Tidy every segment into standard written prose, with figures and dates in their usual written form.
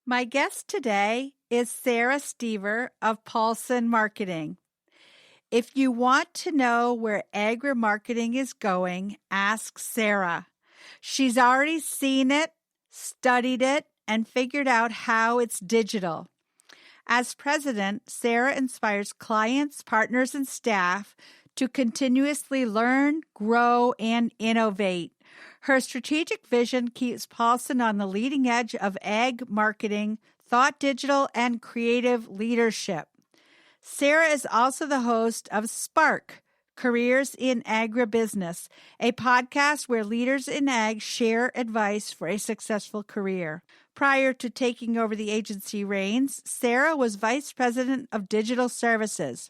My guest today is Sara Stever of Paulsen Marketing. If you want to know where agri-marketing is going, ask Sara. She's already seen it, studied it, and figured out how it's digital. As president, Sara inspires clients, partners, and staff to continuously learn, grow, and innovate. Her strategic vision keeps Paulsen on the leading edge of ag marketing, thought digital, and creative leadership. Sara is also the host of Spark, Careers in Agribusiness, a podcast where leaders in ag share advice for a successful career. Prior to taking over the agency reins, Sara was vice president of digital services.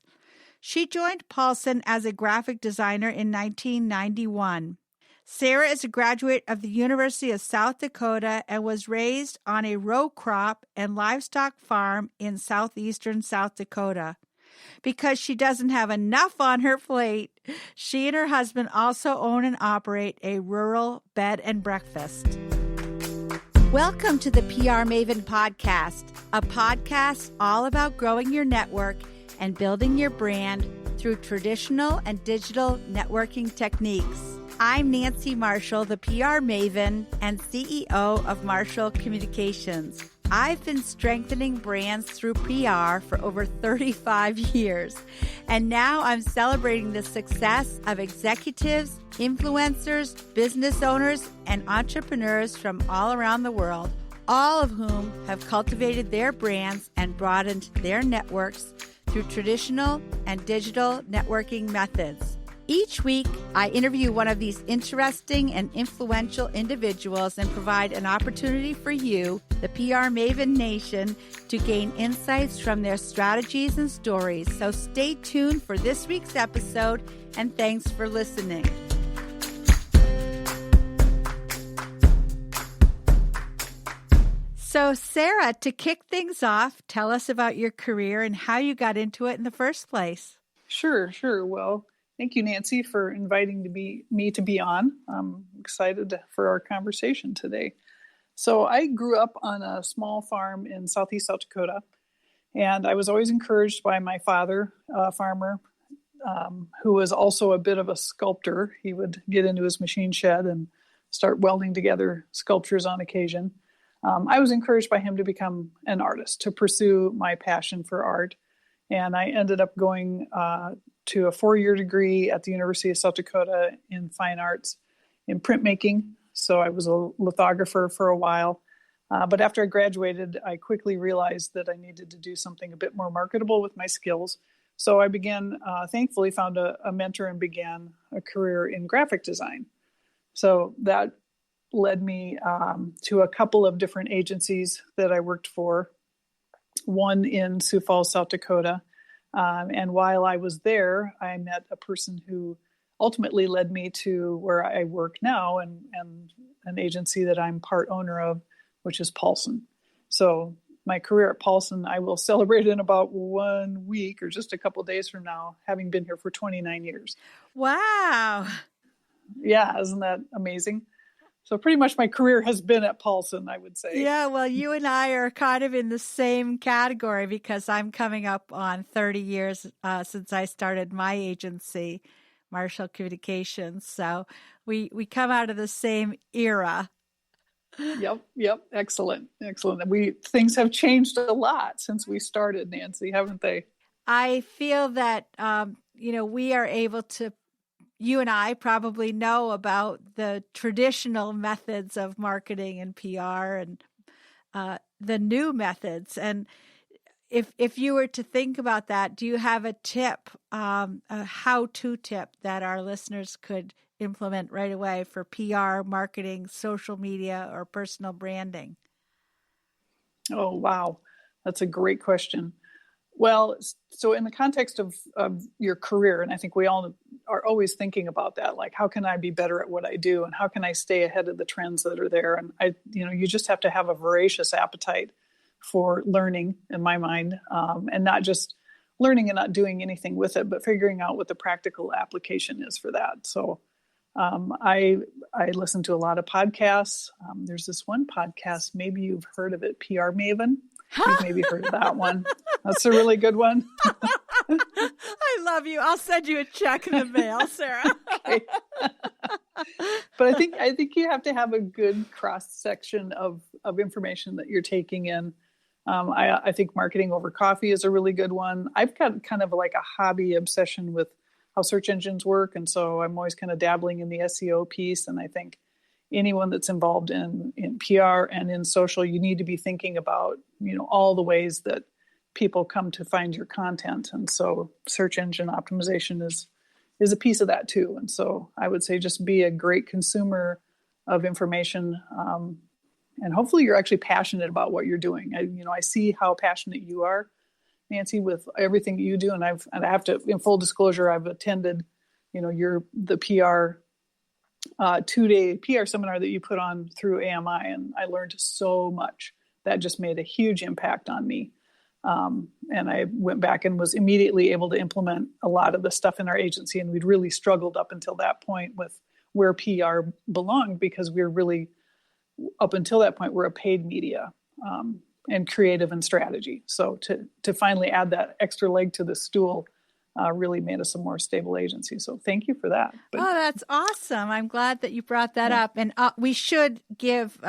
She joined Paulsen as a graphic designer in 1991. Sara is a graduate of the University of South Dakota and was raised on a row crop and livestock farm in southeastern South Dakota. Because she doesn't have enough on her plate, she and her husband also own and operate a rural bed and breakfast. Welcome to the PR Maven podcast, a podcast all about growing your network and building your brand through traditional and digital networking techniques. I'm Nancy Marshall, the PR Maven and CEO of Marshall Communications. I've been strengthening brands through PR for over 35 years, and now I'm celebrating the success of executives, influencers, business owners, and entrepreneurs from all around the world, all of whom have cultivated their brands and broadened their networks through traditional and digital networking methods. Each week, I interview one of these interesting and influential individuals and provide an opportunity for you, the PR Maven Nation, to gain insights from their strategies and stories. So stay tuned for this week's episode, and thanks for listening. So, Sara, to kick things off, tell us about your career and how you got into it in the first place. Sure. Well, thank you, Nancy, for inviting me to be on. I'm excited for our conversation today. So I grew up on a small farm in southeast South Dakota, and I was always encouraged by my father, a farmer, who was also a bit of a sculptor. He would get into his machine shed and start welding together sculptures on occasion. I was encouraged by him to become an artist, to pursue my passion for art. And I ended up going to a 4-year degree at the University of South Dakota in fine arts in printmaking. So I was a lithographer for a while. But after I graduated, I quickly realized that I needed to do something a bit more marketable with my skills. So I began, thankfully, found a mentor and began a career in graphic design. So that led me to a couple of different agencies that I worked for, one in Sioux Falls, South Dakota. And while I was there, I met a person who ultimately led me to where I work now and an agency that I'm part owner of, which is Paulsen. So my career at Paulsen, I will celebrate in about 1 week or just a couple of days from now, having been here for 29 years. Wow. Yeah, isn't that amazing? So pretty much my career has been at Paulsen, I would say. Yeah, well, you and I are kind of in the same category because I'm coming up on 30 years since I started my agency, Marshall Communications. So we come out of the same era. Yep. Excellent. Things have changed a lot since we started, Nancy, haven't they? I feel that, we are able to, you and I probably know about the traditional methods of marketing and PR and the new methods. And if you were to think about that, do you have a tip, a how-to tip that our listeners could implement right away for PR, marketing, social media, or personal branding? Oh, wow. That's a great question. Well, so in the context of your career, and I think we all are always thinking about that, like, how can I be better at what I do? And how can I stay ahead of the trends that are there? And you just have to have a voracious appetite for learning, in my mind, and not just learning and not doing anything with it, but figuring out what the practical application is for that. So I listen to a lot of podcasts. There's this one podcast, maybe you've heard of it, PR Maven. You've maybe heard of that one. That's a really good one. I love you. I'll send you a check in the mail, Sara. Okay. But I think you have to have a good cross section of information that you're taking in. I think Marketing Over Coffee is a really good one. I've got kind of like a hobby obsession with how search engines work, and so I'm always kind of dabbling in the SEO piece. And I think anyone that's involved in PR and in social, you need to be thinking about, all the ways that people come to find your content. And so search engine optimization is a piece of that too. And so I would say just be a great consumer of information. And hopefully you're actually passionate about what you're doing. I see how passionate you are, Nancy, with everything you do. And I have to, in full disclosure, I've attended, the PR 2-day PR seminar that you put on through AMI, and I learned so much. That just made a huge impact on me. And I went back and was immediately able to implement a lot of the stuff in our agency. And we'd really struggled up until that point with where PR belonged, because we're really, up until that point, we're a paid media and creative and strategy. So to finally add that extra leg to the stool really made us a more stable agency. So thank you for that. That's awesome. I'm glad that you brought that up. And we should give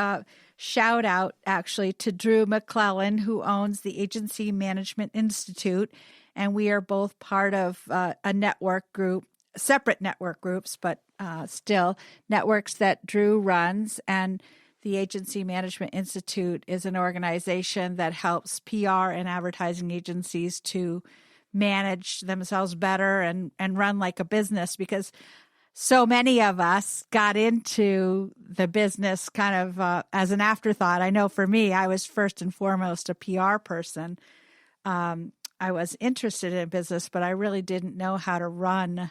shout out actually to Drew McClellan, who owns the Agency Management Institute. And we are both part of a network group, separate network groups, but still networks that Drew runs. And the Agency Management Institute is an organization that helps PR and advertising agencies to manage themselves better and run like a business, because so many of us got into the business kind of as an afterthought. I know for me, I was first and foremost a PR person. I was interested in business, but I really didn't know how to run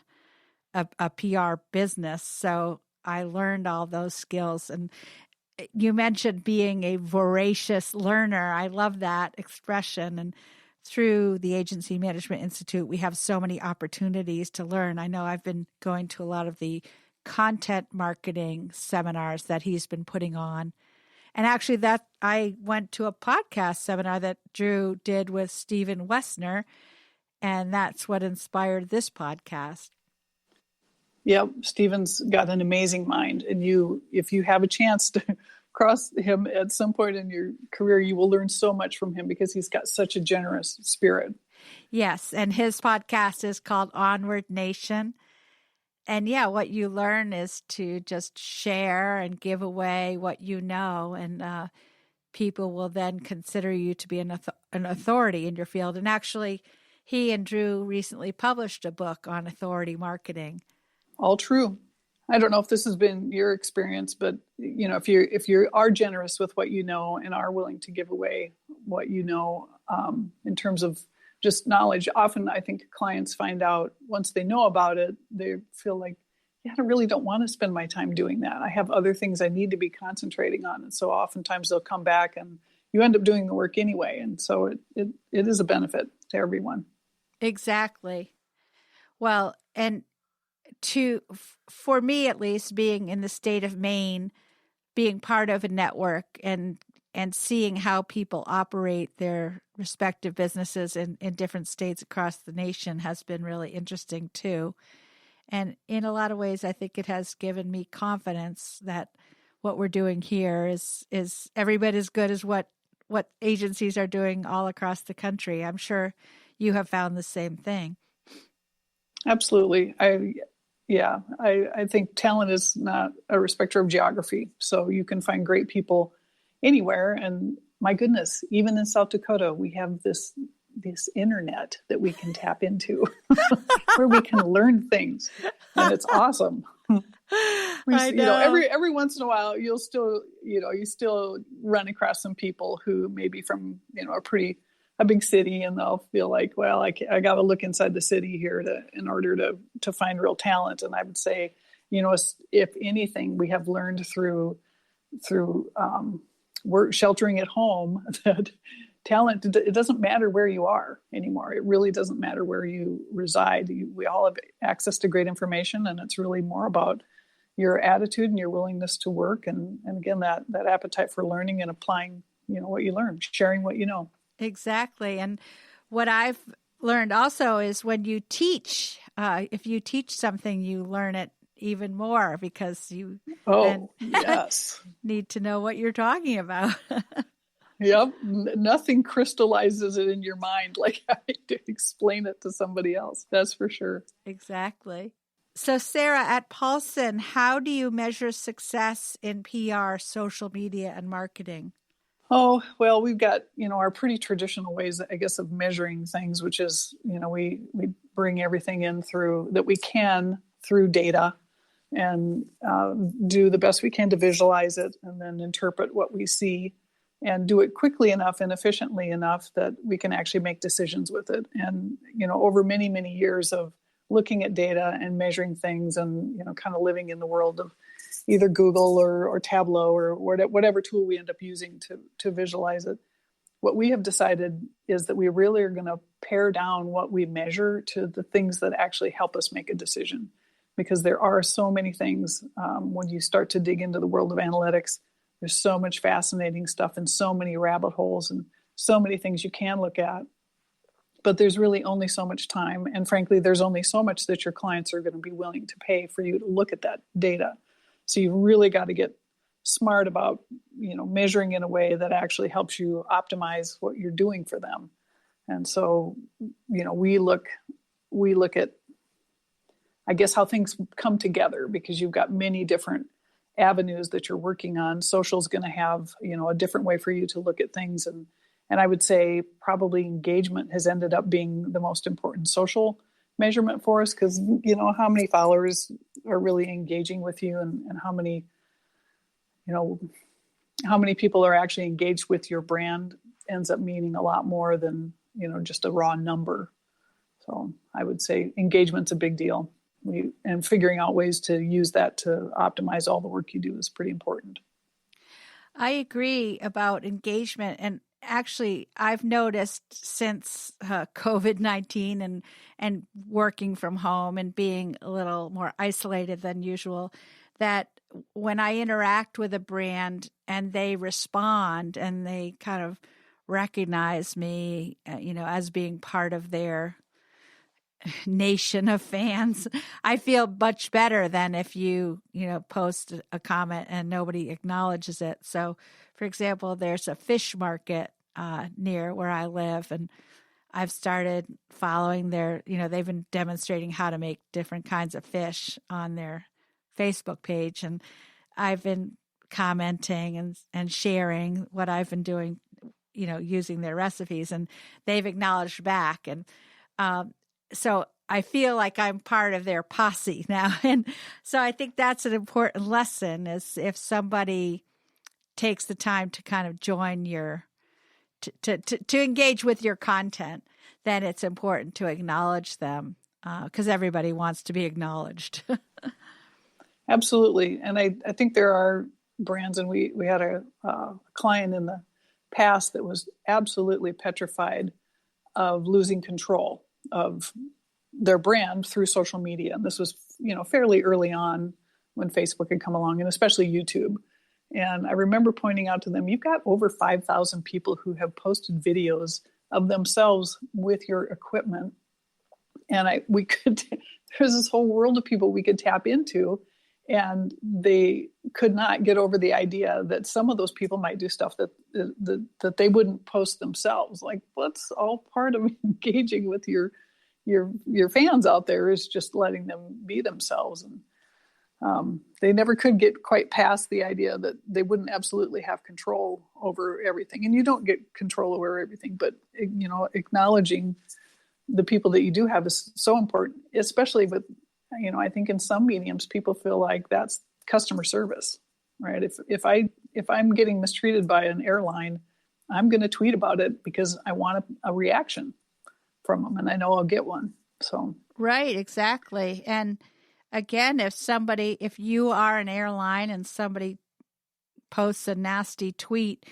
a PR business. So I learned all those skills. And you mentioned being a voracious learner. I love that expression. And through the Agency Management Institute, we have so many opportunities to learn. I know I've been going to a lot of the content marketing seminars that he's been putting on. And actually I went to a podcast seminar that Drew did with Stephen Wessner, and that's what inspired this podcast. Yep, Stephen's got an amazing mind. And if you have a chance to cross him at some point in your career, you will learn so much from him, because he's got such a generous spirit. Yes, and his podcast is called Onward Nation. And yeah, what you learn is to just share and give away what you know, and people will then consider you to be an authority in your field. And actually, he and Drew recently published a book on authority marketing. All true. I don't know if this has been your experience, but if you are generous with what you know and are willing to give away what you know in terms of just knowledge, often I think clients find out once they know about it, they feel like, yeah, I really don't want to spend my time doing that. I have other things I need to be concentrating on. And so oftentimes they'll come back and you end up doing the work anyway. And so it is a benefit to everyone. Exactly. Well, and for me, at least, being in the state of Maine, being part of a network and seeing how people operate their respective businesses in different states across the nation has been really interesting too. And in a lot of ways, I think it has given me confidence that what we're doing here is every bit as good as what agencies are doing all across the country. I'm sure you have found the same thing. Absolutely. I think talent is not a respecter of geography. So you can find great people anywhere. And my goodness, even in South Dakota, we have this internet that we can tap into where we can learn things. And it's awesome. I know. Every once in a while, you still run across some people who may be from, a big city, and they'll feel like, well, I got to look inside the city here in order to find real talent. And I would say, if anything, we have learned through work, sheltering at home, that talent, it doesn't matter where you are anymore. It really doesn't matter where you reside. We all have access to great information, and it's really more about your attitude and your willingness to work, and again, that appetite for learning and applying, what you learn, sharing what you know. Exactly. And what I've learned also is when you teach, if you teach something, you learn it even more because you then yes, need to know what you're talking about. Yep. Nothing crystallizes it in your mind like having to explain it to somebody else. That's for sure. Exactly. So, Sara, at Paulsen, how do you measure success in PR, social media, and marketing? Oh, well, we've got, our pretty traditional ways, I guess, of measuring things, which is, we bring everything in through that we can through data, and do the best we can to visualize it and then interpret what we see and do it quickly enough and efficiently enough that we can actually make decisions with it. And, over many, many years of looking at data and measuring things and, kind of living in the world of either Google or Tableau or whatever tool we end up using to visualize it, what we have decided is that we really are going to pare down what we measure to the things that actually help us make a decision. Because there are so many things when you start to dig into the world of analytics. There's so much fascinating stuff and so many rabbit holes and so many things you can look at. But there's really only so much time. And frankly, there's only so much that your clients are going to be willing to pay for you to look at that data. So you really got to get smart about, measuring in a way that actually helps you optimize what you're doing for them. And so, we look at, I guess, how things come together, because you've got many different avenues that you're working on. Social is going to have, a different way for you to look at things. And I would say probably engagement has ended up being the most important social measurement for us, because, how many followers are really engaging with you, and how many people are actually engaged with your brand ends up meaning a lot more than, just a raw number. So I would say engagement's a big deal. And figuring out ways to use that to optimize all the work you do is pretty important. I agree about engagement. And actually, I've noticed since COVID-19 and working from home and being a little more isolated than usual, that when I interact with a brand and they respond and they kind of recognize me, as being part of their nation of fans, I feel much better than if you post a comment and nobody acknowledges it. So, for example, there's a fish market near where I live, and I've started following they've been demonstrating how to make different kinds of fish on their Facebook page, and I've been commenting and sharing what I've been doing, using their recipes, and they've acknowledged back. And so I feel like I'm part of their posse now. And so I think that's an important lesson, is if somebody takes the time to kind of join to engage with your content, then it's important to acknowledge them, because everybody wants to be acknowledged. Absolutely. And I think there are brands, and we had a client in the past that was absolutely petrified of losing control of their brand through social media. And this was, fairly early on when Facebook had come along, and especially YouTube. And I remember pointing out to them, you've got over 5,000 people who have posted videos of themselves with your equipment. And there's this whole world of people we could tap into, and they could not get over the idea that some of those people might do stuff that they wouldn't post themselves. Like, that's all part of engaging with your fans out there, is just letting them be themselves. And they never could get quite past the idea that they wouldn't absolutely have control over everything. And you don't get control over everything, but acknowledging the people that you do have is so important, especially with, I think in some mediums, people feel like that's customer service, right? If I'm getting mistreated by an airline, I'm going to tweet about it because I want a reaction from them, and I know I'll get one. So right, exactly. And again, if you are an airline and somebody posts a nasty tweet,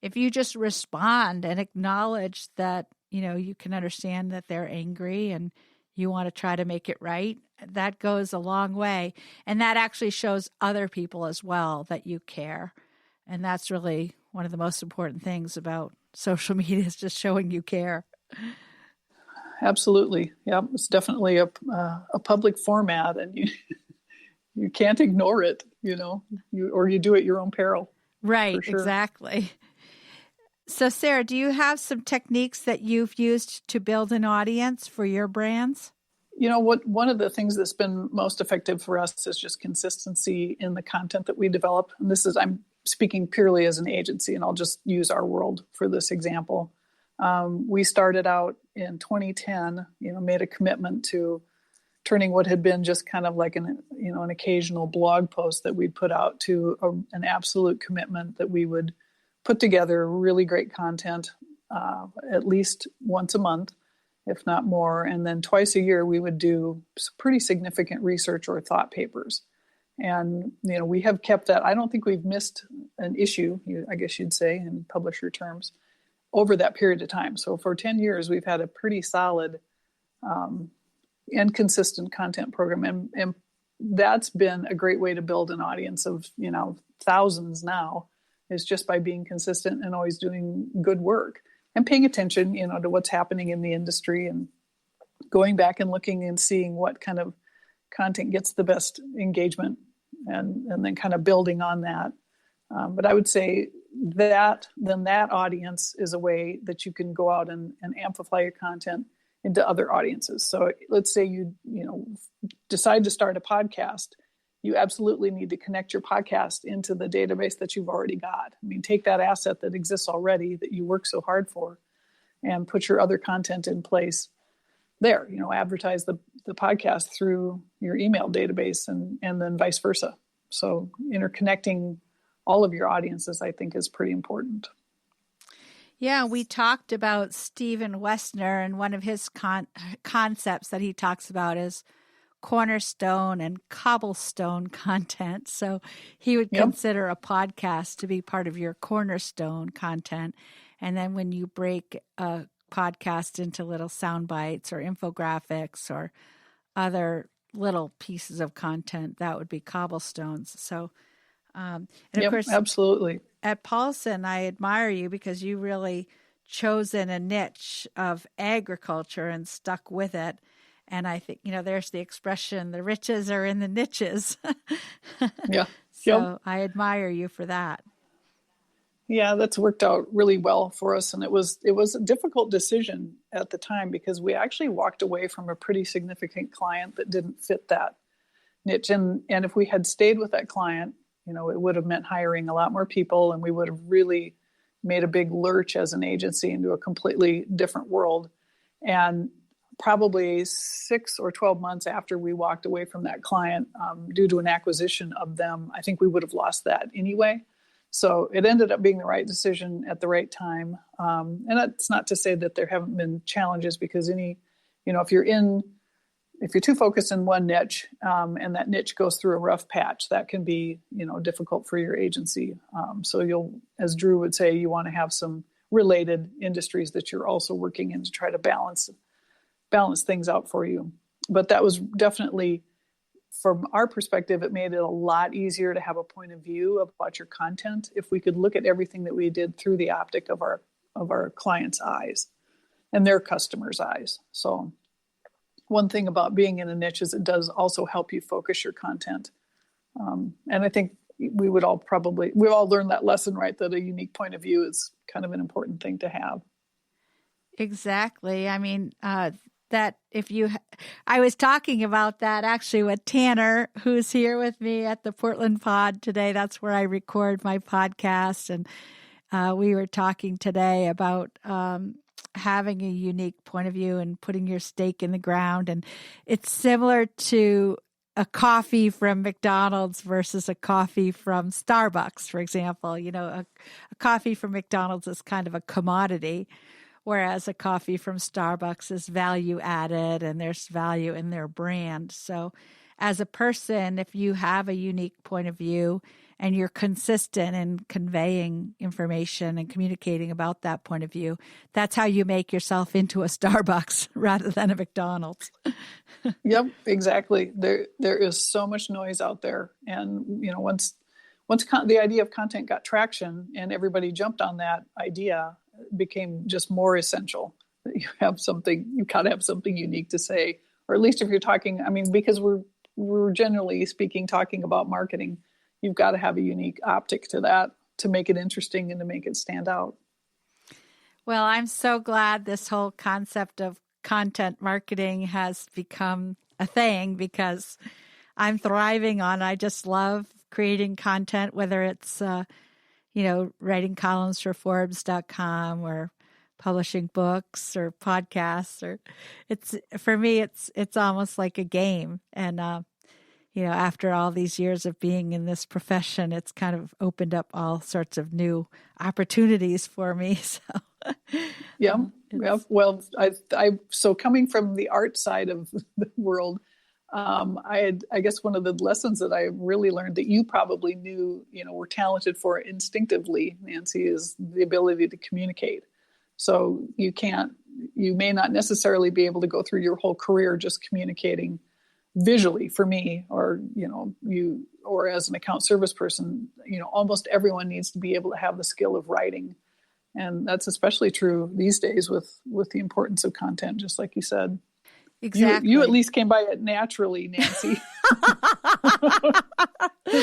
if you just respond and acknowledge that, you can understand that they're angry and you want to try to make it right, that goes a long way. And that actually shows other people as well that you care. And that's really one of the most important things about social media, is just showing you care. Absolutely. Yeah, it's definitely a public format, and you can't ignore it, or you do at your own peril. Right, for sure. Exactly. So, Sara, do you have some techniques that you've used to build an audience for your brands? One of the things that's been most effective for us is just consistency in the content that we develop. And I'm speaking purely as an agency, and I'll just use our world for this example. We started out in 2010, made a commitment to turning what had been just kind of like an occasional blog post that we'd put out to an absolute commitment that we would put together really great content at least once a month, if not more. And then twice a year, we would do pretty significant research or thought papers. And, we have kept that. I don't think we've missed an issue, I guess you'd say, in publisher terms, over that period of time. So for 10 years, we've had a pretty solid and consistent content program. And that's been a great way to build an audience of, thousands now, is just by being consistent and always doing good work and paying attention, to what's happening in the industry, and going back and looking and seeing what kind of content gets the best engagement, and then kind of building on that. But I would say that audience is a way that you can go out and amplify your content into other audiences. So let's say you decide to start a podcast. You absolutely need to connect your podcast into the database that you've already got. I mean, take that asset that exists already that you work so hard for, and put your other content in place there. Advertise the podcast through your email database, and then vice versa. So interconnecting all of your audiences, I think, is pretty important. Yeah, we talked about Stephen Westner, and one of his concepts that he talks about is cornerstone and cobblestone content. So he would consider a podcast to be part of your cornerstone content. And then when you break a podcast into little sound bites or infographics or other little pieces of content, that would be cobblestones. So, and of course, absolutely. At Paulsen, I admire you because you really chosen a niche of agriculture and stuck with it. And I think, there's the expression, the riches are in the niches. Yeah. So I admire you for that. Yeah, that's worked out really well for us. And it was a difficult decision at the time, because we actually walked away from a pretty significant client that didn't fit that niche. And if we had stayed with that client, it would have meant hiring a lot more people, and we would have really made a big lurch as an agency into a completely different world. And probably 6 or 12 months after we walked away from that client, due to an acquisition of them, I think we would have lost that anyway. So it ended up being the right decision at the right time. And that's not to say that there haven't been challenges, because if you're too focused in one niche, and that niche goes through a rough patch, that can be, difficult for your agency. So you'll, as Drew would say, you want to have some related industries that you're also working in to try to balance things out for you. But that was definitely, from our perspective, it made it a lot easier to have a point of view about your content if we could look at everything that we did through the optic of our clients' eyes and their customers' eyes. So one thing about being in a niche is it does also help you focus your content. And I think we've all learned that lesson, right? That a unique point of view is kind of an important thing to have. Exactly. I mean, I was talking about that actually with Tanner, who's here with me at the Portland Pod today. That's where I record my podcast. And we were talking today about having a unique point of view and putting your stake in the ground. And it's similar to a coffee from McDonald's versus a coffee from Starbucks, for example. A coffee from McDonald's is kind of a commodity, whereas a coffee from Starbucks is value added and there's value in their brand. So as a person, if you have a unique point of view and you're consistent in conveying information and communicating about that point of view, that's how you make yourself into a Starbucks rather than a McDonald's. Yep, exactly. There is so much noise out there. And, once the idea of content got traction and everybody jumped on that idea, it became just more essential that you got to have something unique to say, or at least if you're talking, because we're generally speaking, talking about marketing, you've got to have a unique optic to that to make it interesting and to make it stand out. Well, I'm so glad this whole concept of content marketing has become a thing, because I'm thriving on. I just love creating content, whether it's, writing columns for Forbes.com or publishing books or podcasts, or for me, it's almost like a game. And, after all these years of being in this profession, it's kind of opened up all sorts of new opportunities for me. So, yeah. Well, so coming from the art side of the world, I guess one of the lessons that I really learned that you probably knew, were talented for instinctively, Nancy, is the ability to communicate. So you may not necessarily be able to go through your whole career just communicating visually. For me, or as an account service person, almost everyone needs to be able to have the skill of writing. And that's especially true these days with the importance of content, just like you said. Exactly. You at least came by it naturally, Nancy.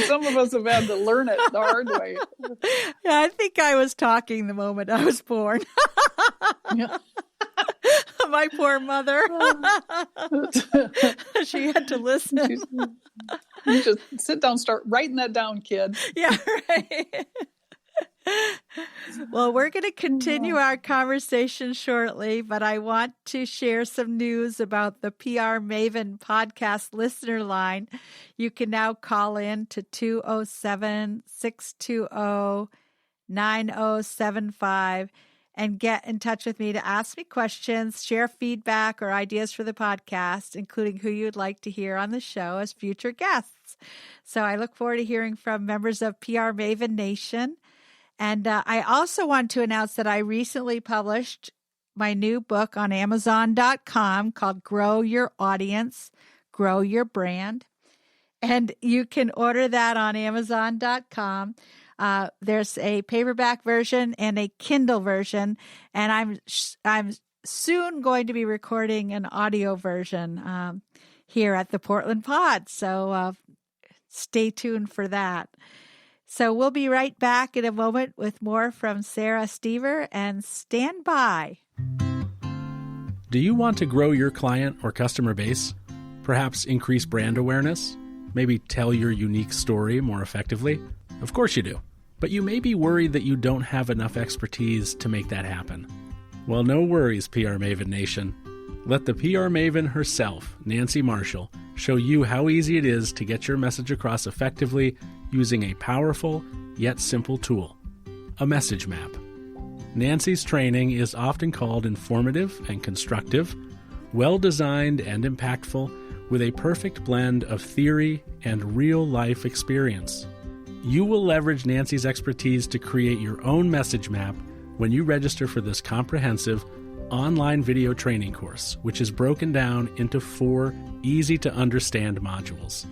Some of us have had to learn it the hard way. Yeah, I think I was talking the moment I was born. Yeah. My poor mother. She had to listen. You just sit down, start writing that down, kid. Yeah, right. Well, we're going to continue our conversation shortly, but I want to share some news about the PR Maven podcast listener line. You can now call in to 207-620-9075 and get in touch with me to ask me questions, share feedback or ideas for the podcast, including who you'd like to hear on the show as future guests. So I look forward to hearing from members of PR Maven Nation. And I also want to announce that I recently published my new book on Amazon.com called Grow Your Audience, Grow Your Brand. And you can order that on Amazon.com. There's a paperback version and a Kindle version, and I'm soon going to be recording an audio version here at the Portland Pod. So stay tuned for that. So we'll be right back in a moment with more from Sara Stever, and stand by. Do you want to grow your client or customer base? Perhaps increase brand awareness? Maybe tell your unique story more effectively? Of course you do. But you may be worried that you don't have enough expertise to make that happen. Well, no worries, PR Maven Nation. Let the PR Maven herself, Nancy Marshall, show you how easy it is to get your message across effectively using a powerful yet simple tool, a message map. Nancy's training is often called informative and constructive, well-designed and impactful, with a perfect blend of theory and real-life experience. You will leverage Nancy's expertise to create your own message map when you register for this comprehensive online video training course, which is broken down into 4 easy-to-understand modules.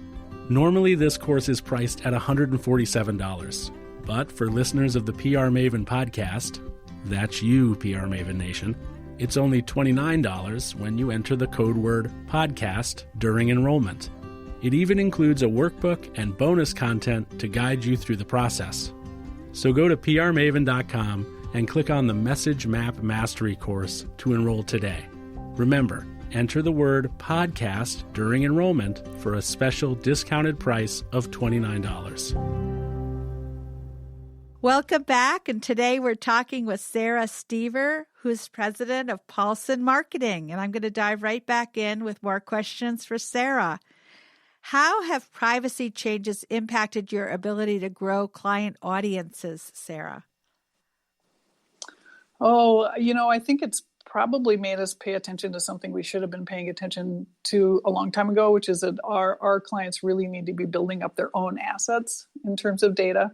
Normally, this course is priced at $147, but for listeners of the PR Maven podcast, that's you, PR Maven Nation, it's only $29 when you enter the code word podcast during enrollment. It even includes a workbook and bonus content to guide you through the process. So go to prmaven.com and click on the Message Map Mastery course to enroll today. Remember, enter the word podcast during enrollment for a special discounted price of $29. Welcome back. And today we're talking with Sara Stever, who's president of Paulsen Marketing. And I'm going to dive right back in with more questions for Sara. How have privacy changes impacted your ability to grow client audiences, Sara? Oh, I think it's probably made us pay attention to something we should have been paying attention to a long time ago, which is that our clients really need to be building up their own assets in terms of data.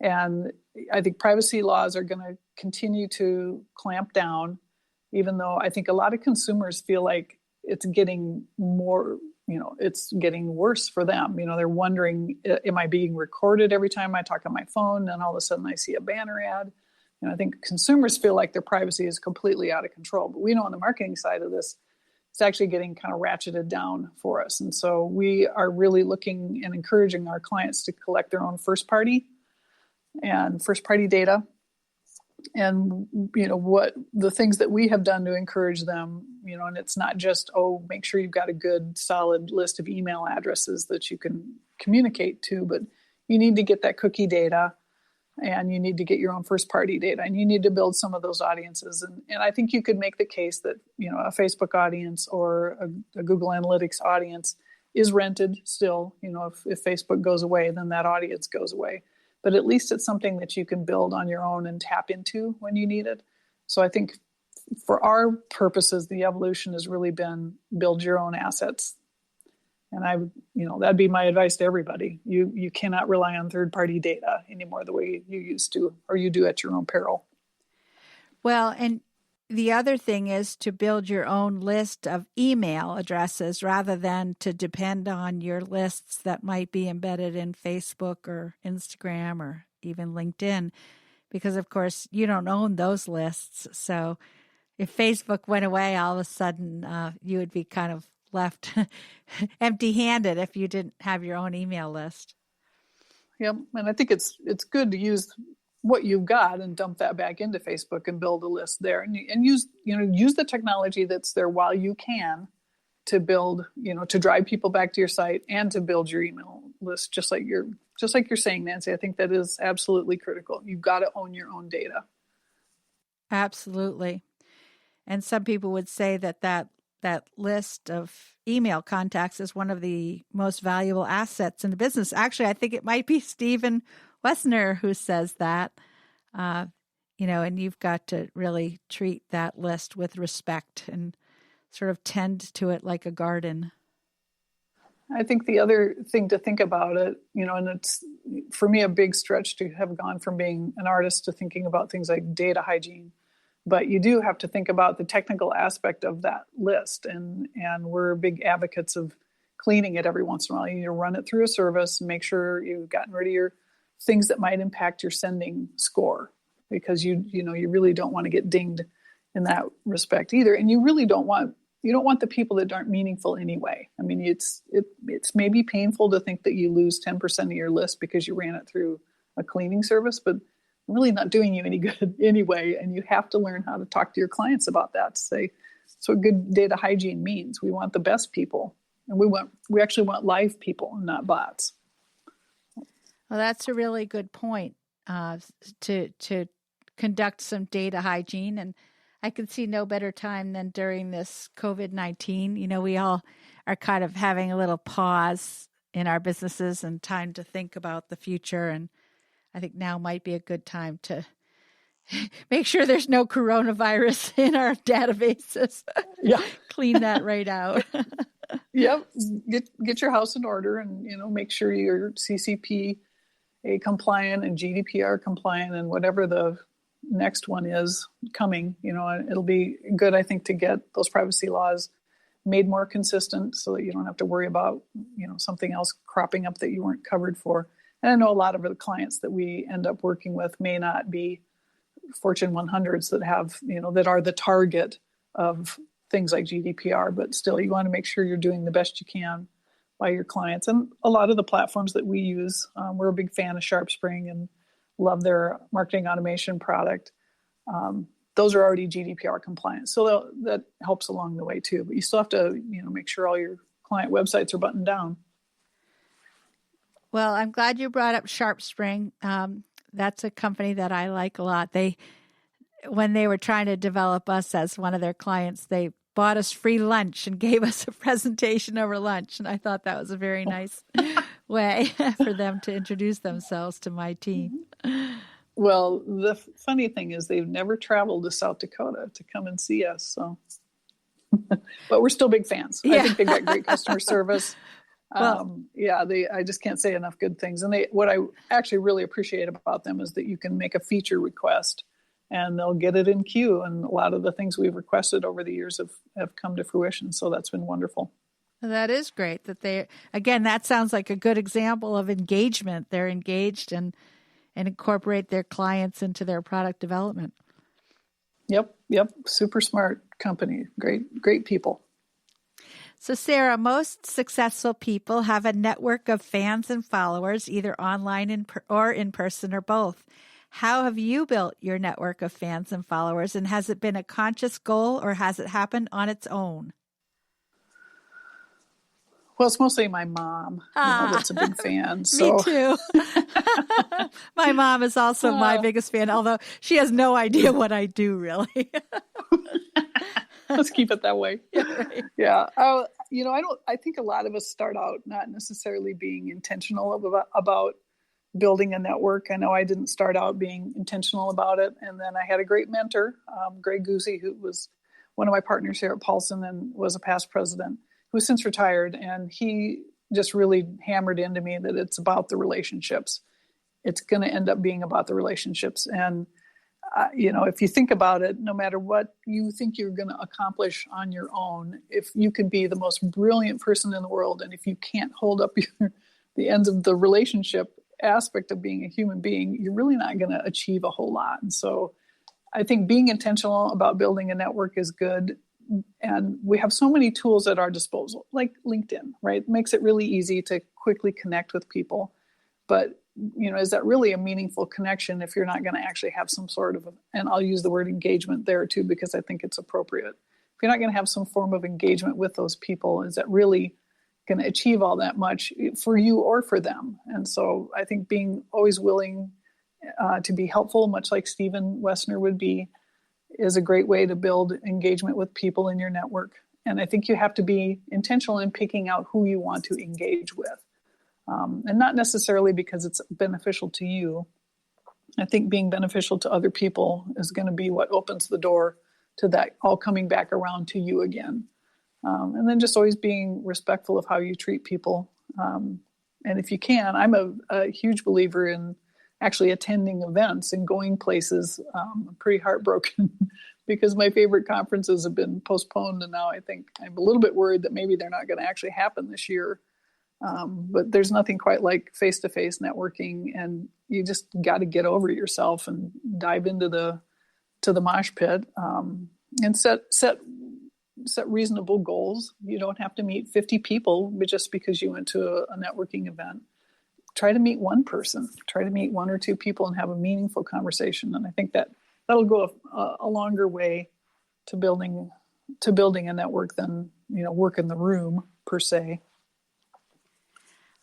And I think privacy laws are going to continue to clamp down, even though I think a lot of consumers feel like it's getting more, it's getting worse for them. They're wondering, am I being recorded every time I talk on my phone? And all of a sudden I see a banner ad. And I think consumers feel like their privacy is completely out of control. But we know on the marketing side of this, it's actually getting kind of ratcheted down for us. And so we are really looking and encouraging our clients to collect their own first party data. And, what the things that we have done to encourage them, and it's not just, make sure you've got a good solid list of email addresses that you can communicate to, but you need to get that cookie data and you need to get your own first party data and you need to build some of those audiences. And I think you could make the case that, a Facebook audience or a Google Analytics audience is rented still. If Facebook goes away, then that audience goes away. But at least it's something that you can build on your own and tap into when you need it. So I think for our purposes, the evolution has really been build your own assets. And that'd be my advice to everybody. You cannot rely on third-party data anymore the way you used to, or you do at your own peril. Well, and the other thing is to build your own list of email addresses rather than to depend on your lists that might be embedded in Facebook or Instagram or even LinkedIn, because of course you don't own those lists. So if Facebook went away, all of a sudden you would be kind of left empty-handed if you didn't have your own email list. Yep, and I think it's good to use what you've got and dump that back into Facebook and build a list there, and use the technology that's there while you can to build, to drive people back to your site and to build your email list, just like you're saying, Nancy. I think that is absolutely critical. You've got to own your own data. Absolutely. And some people would say that list of email contacts is one of the most valuable assets in the business. Actually, I think it might be Stephen Wessner who says that, and you've got to really treat that list with respect and sort of tend to it like a garden. I think the other thing to think about it, and it's for me a big stretch to have gone from being an artist to thinking about things like data hygiene. But you do have to think about the technical aspect of that list. And we're big advocates of cleaning it every once in a while. You need to run it through a service and make sure you've gotten rid of your things that might impact your sending score, because you really don't want to get dinged in that respect either. And you really don't want the people that aren't meaningful anyway. I mean, it's maybe painful to think that you lose 10% of your list because you ran it through a cleaning service, but really not doing you any good anyway. And you have to learn how to talk to your clients about that, to say, that's what good data hygiene means. We want the best people, and we actually want live people, not bots. Well, that's a really good point, to conduct some data hygiene. And I can see no better time than during this COVID-19. We all are kind of having a little pause in our businesses and time to think about the future. And I think now might be a good time to make sure there's no coronavirus in our databases. Yeah. Clean that right out. Yep. Get your house in order and, make sure you're CCPA compliant and GDPR compliant and whatever the next one is coming, it'll be good, I think, to get those privacy laws made more consistent so that you don't have to worry about, something else cropping up that you weren't covered for. And I know a lot of the clients that we end up working with may not be Fortune 100s that have, that are the target of things like GDPR, but still you want to make sure you're doing the best you can by your clients. And a lot of the platforms that we use, we're a big fan of SharpSpring and love their marketing automation product. Those are already GDPR compliant. So that helps along the way too, but you still have to, make sure all your client websites are buttoned down. Well, I'm glad you brought up SharpSpring. That's a company that I like a lot. When they were trying to develop us as one of their clients, they bought us free lunch and gave us a presentation over lunch. And I thought that was a very nice way for them to introduce themselves to my team. Well, the funny thing is they've never traveled to South Dakota to come and see us. So, but we're still big fans. Yeah. I think they've got great customer service. Well, I just can't say enough good things. And what I actually really appreciate about them is that you can make a feature request and they'll get it in queue. And a lot of the things we've requested over the years have come to fruition. So that's been wonderful. that is great that sounds like a good example of engagement. They're engaged and incorporate their clients into their product development. Yep. Super smart company. Great people. So, Sara, most successful people have a network of fans and followers, either online or in person or both. How have you built your network of fans and followers, and has it been a conscious goal or has it happened on its own? Well, it's mostly my mom that's a big fan. Me too. My mom is also my biggest fan, although she has no idea what I do, really. Let's keep it that way. Yeah, right. Yeah. I think a lot of us start out not necessarily being intentional about building a network. I know I didn't start out being intentional about it. And then I had a great mentor, Greg Guzzi, who was one of my partners here at Paulsen and was a past president, who's since retired. And he just really hammered into me that it's about the relationships. It's going to end up being about the relationships. And if you think about it, no matter what you think you're going to accomplish on your own, if you could be the most brilliant person in the world, and if you can't hold up the ends of the relationship aspect of being a human being, you're really not going to achieve a whole lot. And so I think being intentional about building a network is good. And we have so many tools at our disposal, like LinkedIn, right? It makes it really easy to quickly connect with people. But is that really a meaningful connection if you're not going to actually have some sort of, and I'll use the word engagement there too, because I think it's appropriate. If you're not going to have some form of engagement with those people, is that really going to achieve all that much for you or for them? And so I think being always willing to be helpful, much like Stephen Wessner would be, is a great way to build engagement with people in your network. And I think you have to be intentional in picking out who you want to engage with. And not necessarily because it's beneficial to you. I think being beneficial to other people is going to be what opens the door to that all coming back around to you again. And then just always being respectful of how you treat people. And if you can, I'm a huge believer in actually attending events and going places. I'm pretty heartbroken because my favorite conferences have been postponed. And now I think I'm a little bit worried that maybe they're not going to actually happen this year. But there's nothing quite like face-to-face networking, and you just got to get over yourself and dive into the mosh pit, and set reasonable goals. You don't have to meet 50 people just because you went to a networking event. Try to meet one person, try to meet one or two people and have a meaningful conversation. And I think that'll go a longer way to building a network than, work in the room per se.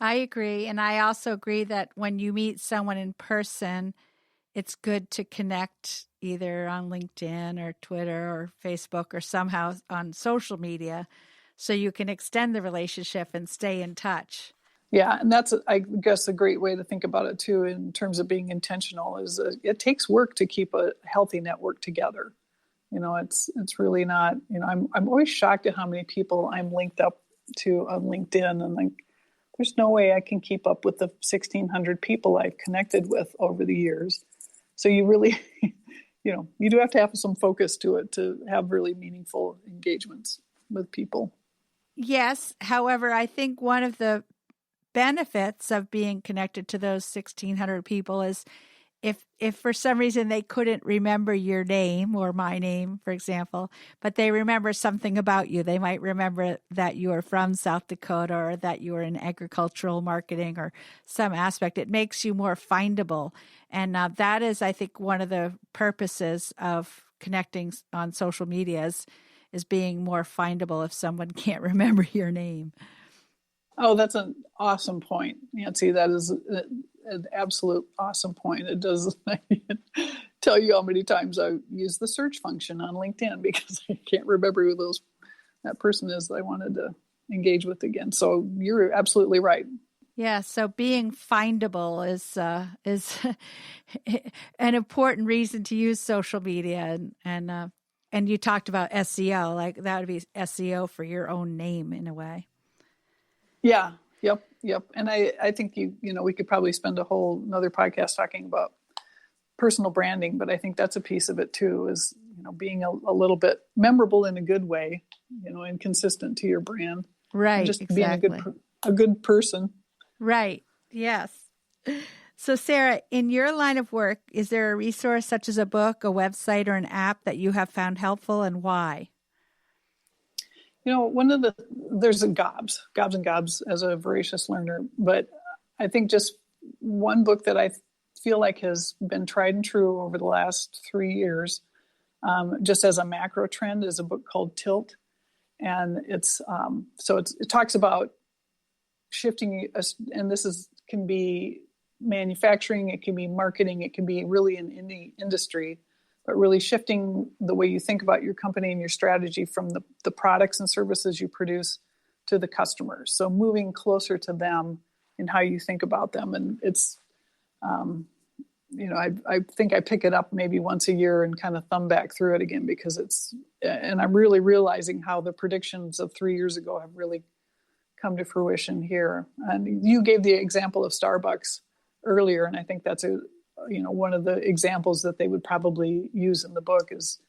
I agree. And I also agree that when you meet someone in person, it's good to connect either on LinkedIn or Twitter or Facebook or somehow on social media so you can extend the relationship and stay in touch. Yeah, and that's, I guess, a great way to think about it too in terms of being intentional is it takes work to keep a healthy network together. It's really not, I'm always shocked at how many people I'm linked up to on LinkedIn, and there's no way I can keep up with the 1,600 people I've connected with over the years. So you really, you do have to have some focus to it to have really meaningful engagements with people. Yes. However, I think one of the benefits of being connected to those 1,600 people is if for some reason they couldn't remember your name or my name, for example, but they remember something about you. They might remember that you are from South Dakota or that you are in agricultural marketing or some aspect. It makes you more findable. And that is, I think, one of the purposes of connecting on social media is being more findable if someone can't remember your name. Oh, that's an awesome point, Nancy. That is an absolute awesome point. It does tell you how many times I use the search function on LinkedIn because I can't remember who that person is that I wanted to engage with again. So you're absolutely right. Yeah, so being findable is an important reason to use social media, and you talked about SEO, like that would be SEO for your own name in a way. Yeah. Yep. And I think we could probably spend a whole another podcast talking about personal branding, but I think that's a piece of it too, is, being a little bit memorable in a good way, and consistent to your brand. Right. And just exactly. being a good person. Right. Yes. So Sara, in your line of work, is there a resource such as a book, a website, or an app that you have found helpful, and why? There's a gobs and gobs as a voracious learner, but I think just one book that I feel like has been tried and true over the last 3 years, just as a macro trend, is a book called Tilt. And it talks about shifting, and can be manufacturing, it can be marketing, it can be really in any industry, but really shifting the way you think about your company and your strategy from the products and services you produce to the customers. So moving closer to them in how you think about them. And it's, I think I pick it up maybe once a year and kind of thumb back through it again, because and I'm really realizing how the predictions of 3 years ago have really come to fruition here. And you gave the example of Starbucks earlier, and I think that's one of the examples that they would probably use in the book, is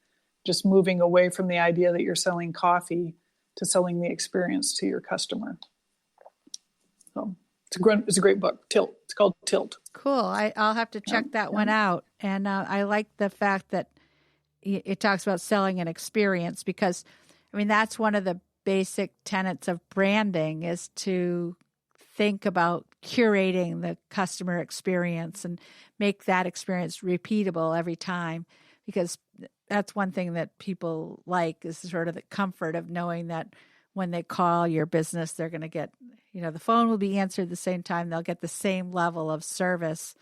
just moving away from the idea that you're selling coffee to selling the experience to your customer. So it's a great book. Tilt. It's called Tilt. Cool. I'll have to check that one out. And I like the fact that it talks about selling an experience, because, that's one of the basic tenets of branding, is to think about curating the customer experience and make that experience repeatable every time, because that's one thing that people like, is sort of the comfort of knowing that when they call your business, they're going to get, the phone will be answered at the same time. They'll get the same level of service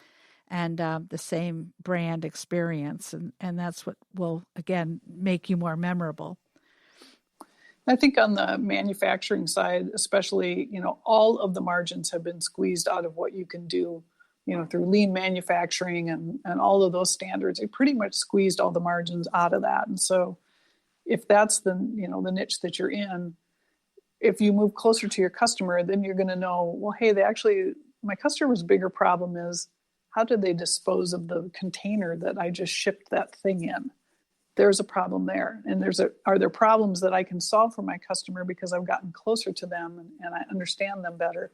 and the same brand experience. And that's what will, again, make you more memorable. I think on the manufacturing side, especially, all of the margins have been squeezed out of what you can do, through lean manufacturing and all of those standards. It pretty much squeezed all the margins out of that. And so if that's the niche that you're in, if you move closer to your customer, then you're going to know, well, hey, my customer's bigger problem is, how did they dispose of the container that I just shipped that thing in? There's a problem there. And are there problems that I can solve for my customer because I've gotten closer to them and I understand them better,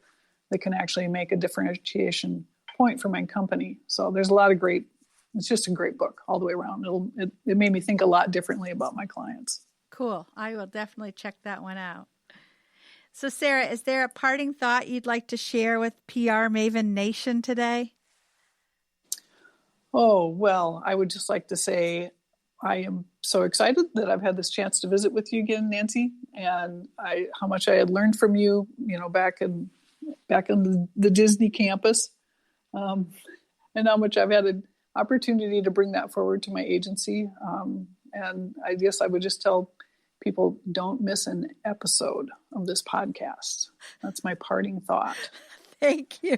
that can actually make a differentiation point for my company. So there's a lot of it's just a great book all the way around. It made me think a lot differently about my clients. Cool. I will definitely check that one out. So Sara, is there a parting thought you'd like to share with PR Maven Nation today? Oh, well, I would just like to say, I am so excited that I've had this chance to visit with you again, Nancy, and how much I had learned from you, back in the Disney campus, and how much I've had an opportunity to bring that forward to my agency. And I guess I would just tell people, don't miss an episode of this podcast. That's my parting thought. Thank you.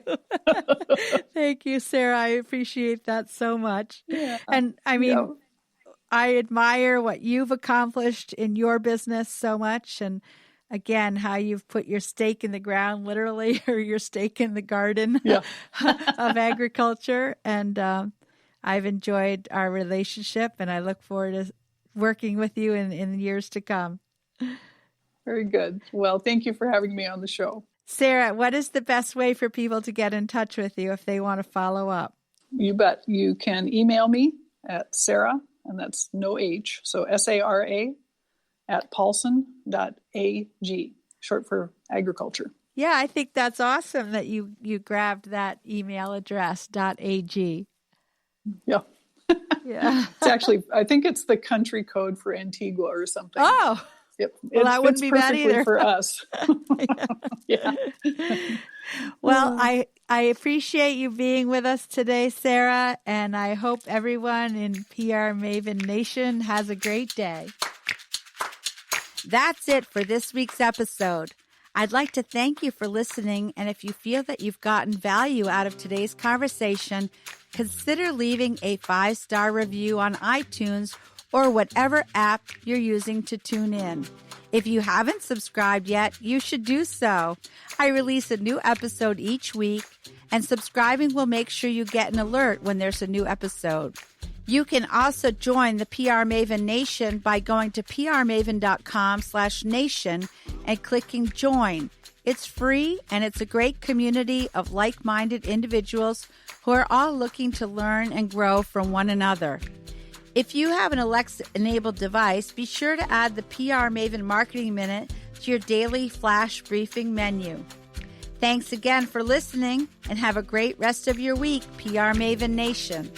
Thank you, Sara. I appreciate that so much. Yeah. And I admire what you've accomplished in your business so much. And again, how you've put your stake in the ground, literally, or your stake in the garden of agriculture. And I've enjoyed our relationship, and I look forward to working with you in years to come. Very good. Well, thank you for having me on the show. Sara, what is the best way for people to get in touch with you if they want to follow up? You bet. You can email me at Sara, and that's no H, so SARA at Paulsen.ag, short for agriculture. Yeah, I think that's awesome that you grabbed that email address, .ag. Yeah. Yeah. It's actually, I think it's the country code for Antigua or something. Oh, yep. Well, that wouldn't be bad either for us. Yeah. Well, I appreciate you being with us today, Sara, and I hope everyone in PR Maven Nation has a great day. That's it for this week's episode. I'd like to thank you for listening, and if you feel that you've gotten value out of today's conversation, consider leaving a 5-star review on iTunes or whatever app you're using to tune in. If you haven't subscribed yet, you should do so. I release a new episode each week, and subscribing will make sure you get an alert when there's a new episode. You can also join the PR Maven Nation by going to prmaven.com/nation and clicking join. It's free, and it's a great community of like-minded individuals who are all looking to learn and grow from one another. If you have an Alexa-enabled device, be sure to add the PR Maven Marketing Minute to your daily flash briefing menu. Thanks again for listening, and have a great rest of your week, PR Maven Nation.